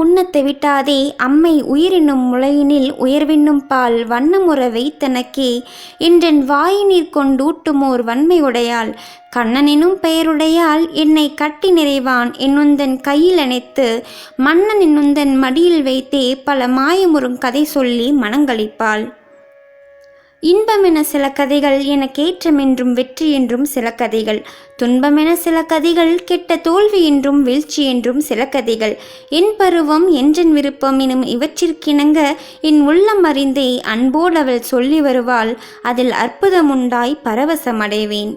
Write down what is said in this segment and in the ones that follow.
உண்ணத்தை விட்டாதே அம்மை உயிரினும் முளையினில் உயர்வின்னும் பால் வண்ணமுற வைத்தனக்கே என்றன் வாயினீர் கொண்டூட்டுமோர் வன்மையுடையாள் கண்ணனினும் பெயருடையாள் என்னை கட்டி நிறைவான் என்னுந்தன் கையில் அணைத்து மன்னன் என்னுந்தன் மடியில் வைத்தே பல மாயமுறும் கதை சொல்லி மனங்களிப்பாள். இன்பமென சில கதைகள் எனக்கேற்றமென்றும் வெற்றி என்றும் சில கதைகள், துன்பமென சில கதைகள் கெட்ட தோல்வி என்றும் வீழ்ச்சி என்றும் சில கதைகள். என் பருவம் என்றன் விருப்பம் எனும் இவற்றிற்கிணங்க என் உள்ளம் அறிந்தே அன்போடு அவள் சொல்லி வருவாள். அதில் அற்புதமுண்டாய் பரவசமடைவேன்.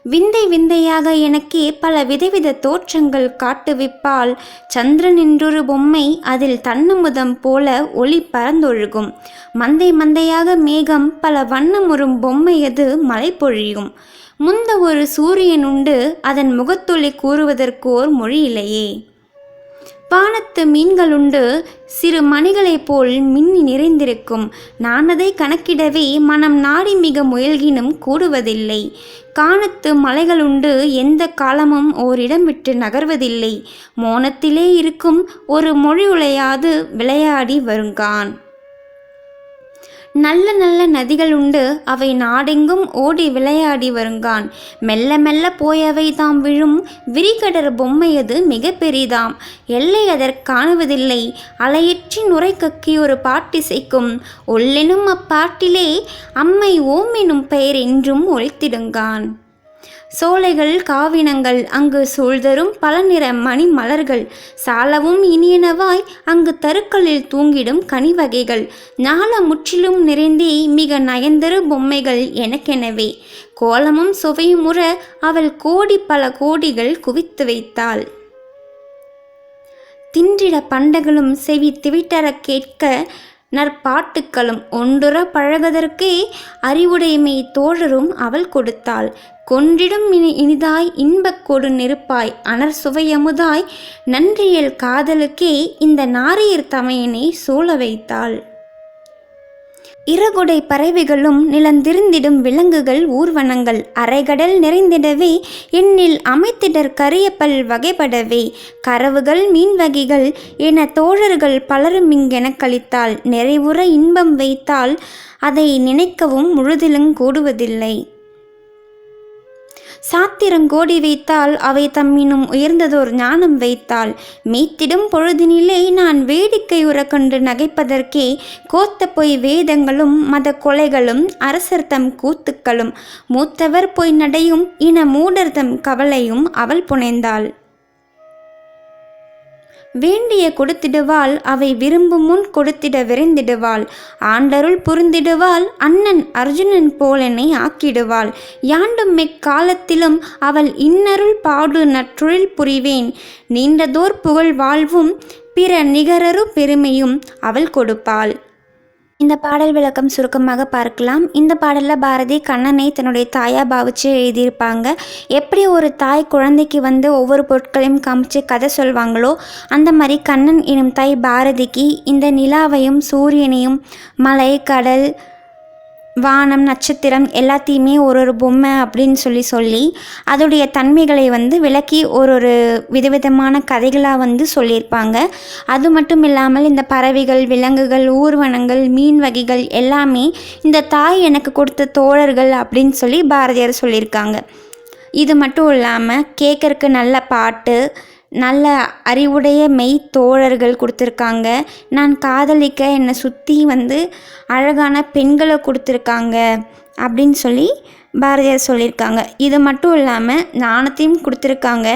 விந்தை விந்தையாக எனக்கே பல விதவித தோற்றங்கள் காட்டுவிப்பாள். சந்திரன் என்றொரு பொம்மை அதில் தன்னமுதம் போல ஒளி பறந்தொழுகும். மந்தை மந்தையாக மேகம் பல வண்ணமுறும் பொம்மை அது மழை பொழியும். முந்த ஒரு சூரியன் உண்டு அதன் முகத்தொளி கூறுவதற்கோர் மொழியில்லையே. வானத்து மீன்களுண்டு சிறு மணிகளைப் போல் மின்னி நிறைந்திருக்கும். நான் அதை கணக்கிடவே மனம் நாடி மிக முயல்கினும் கூடுவதில்லை. கானத்து மலைகளுண்டு எந்த காலமும் ஓரிடம் விட்டு நகர்வதில்லை. மோனத்திலே இருக்கும் ஒரு மொழி உளையாது விளையாடி வருங்கான். நல்ல நல்ல நதிகள் உண்டு அவை நாடெங்கும் ஓடி விளையாடி வருங்கான். மெல்ல மெல்ல போயவை தாம் விழும் விரிகடர் பொம்மையது மிக பெரிதாம். எல்லை அதற்கு காணுவதில்லை. அலையற்றி நுரை கக்கி ஒரு பாட்டிசைக்கும். ஒல்லெனும் அப்பாட்டிலே அம்மை ஓம் எனும் பெயர் என்றும் ஒழித்திடுங்கான். சோலைகள் காவினங்கள் அங்கு சூழ்தரும் பல நிற மணி மலர்கள். சாலவும் இனியனவாய் அங்கு தருக்களில் தூங்கிடும் கனிவகைகள். ஞால முற்றிலும் நிறைந்தே மிக நயந்தரு பொம்மைகள் எனக்கெனவே. கோலமும் சுவையுமுற அவள் கோடி பல கோடிகள் குவித்து வைத்தாள். தின்றிட பண்டகளும் செவி திவிட்டர கேட்க நற்பாட்டுக்களும் ஒன்றுற பழகதற்கே அறிவுடைமை தோழரும் அவள் கொடுத்தாள். கொன்றிடும் இனிதாய் இன்பக் கொடு நெருப்பாய் அனர் சுவையமுதாய் நன்றியல் காதலுக்கே இந்த நாரியர் தமையனை சூழ வைத்தாள். இறகுடை பறவைகளும் நிலந்திருந்திடும் விலங்குகள் ஊர்வனங்கள் அரைகடல் நிறைந்திடவே எண்ணில் அமைத்திடர் கரியப்பல் வகைப்படவே கரவுகள் மீன் வகைகள் என தோழர்கள் பலரும் இங்கென கழித்தாள். நிறைவுற இன்பம் வைத்தால் அதை நினைக்கவும் முழுதிலும் கூடுவதில்லை. சாத்திரங்கோடி வைத்தால் அவை தம்மினும் உயர்ந்ததோர் ஞானம் வைத்தாள். மீத்திடும் பொழுதினிலே நான் வேடிக்கை உற கண்டு நகைப்பதற்கே கோத்த பொய் வேதங்களும் மத கொலைகளும் அரசர் தம் கூத்துக்களும் மூத்தவர் பொய் நடையும் இன மூடர் தம் கவலையும் அவள் புனைந்தாள். வேண்டிய கொடுத்திடுவாள் அவை விரும்பும் முன் கொடுத்திட விரைந்திடுவாள். ஆண்டருள் புரிந்திடுவாள் அண்ணன் அர்ஜுனன் போலனை ஆக்கிடுவாள். யாண்டும் மெக்காலத்திலும் அவள் இன்னருள் பாடு நற்றொழில் புரிவேன். நீண்டதோர் புகழ் வாழ்வும் பிற நிகரரு பெருமையும் அவள் கொடுப்பாள். இந்த பாடல் விளக்கம் சுருக்கமாக பார்க்கலாம். இந்த பாடலில் பாரதி கண்ணனை தன்னுடைய தாயாக பாவிச்சு எழுதியிருப்பாங்க. எப்படி ஒரு தாய் குழந்தைக்கு ஒவ்வொரு பொருட்களையும் காமிச்சு கதை சொல்வாங்களோ அந்த மாதிரி கண்ணன் எனும் தாய் பாரதிக்கு இந்த நிலாவையும் சூரியனையும் மலை கடல் வானம் நட்சத்திரம் எல்லாத்தையுமே ஒரு பொம்மை அப்படின்னு சொல்லி அதோடைய தன்மைகளை விளக்கி ஒரு விதவிதமான கதைகளாக சொல்லியிருப்பாங்க. அது மட்டும் இல்லாமல் இந்த பறவைகள் விலங்குகள் ஊர்வனங்கள் மீன் வகைகள் எல்லாமே இந்த தாய் எனக்கு கொடுத்த தோழர்கள் அப்படின்னு சொல்லி பாரதியார் சொல்லியிருக்காங்க. இது மட்டும் இல்லாமல் கேட்கறக்கு நல்ல பாட்டு நல்ல அறிவுடைய மெய் தோழர்கள் கொடுத்துருக்காங்க. நான் காதலிக்க என்னை சுற்றி அழகான பெண்களை கொடுத்துருக்காங்க அப்படின்னு சொல்லி பாரதியார் சொல்லியிருக்காங்க. இது மட்டும் இல்லாமல் ஞானத்தையும் கொடுத்துருக்காங்க.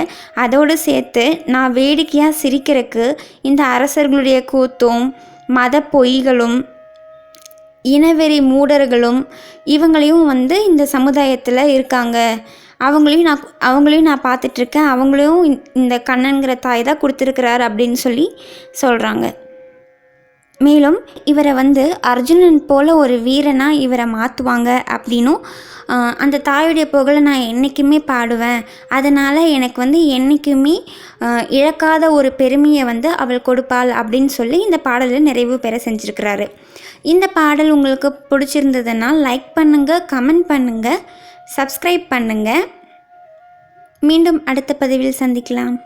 அதோடு சேர்த்து நான் வேடிக்கையாக சிரிக்கிறதுக்கு இந்த அரசர்களுடைய கூத்தும் மத பொய்களும் இனவெறி மூடர்களும் இவங்களையும் இந்த சமுதாயத்தில் இருக்காங்க. அவங்களையும் நான் பார்த்துட்ருக்கேன். அவங்களையும் இந்த கண்ணன்கிற தாய் தான் கொடுத்துருக்கிறார் அப்படின்னு சொல்கிறாங்க. மேலும் இவரை அர்ஜுனன் போல் ஒரு வீரனாக இவரை மாற்றுவாங்க அப்படின்னும் அந்த தாயுடைய புகழை நான் என்றைக்குமே பாடுவேன். அதனால் எனக்கு என்றைக்குமே இழக்காத ஒரு பெருமையை அவள் கொடுப்பாள் அப்படின்னு இந்த பாடலில் நிறைவு பெற செஞ்சுருக்கிறாரு. இந்த பாடல் உங்களுக்கு பிடிச்சிருந்ததுன்னா லைக் பண்ணுங்கள், கமெண்ட் பண்ணுங்கள், சப்ஸ்கிரைப் பண்ணுங்கள். மீண்டும் அடுத்த பதிவில் சந்திக்கலாம்.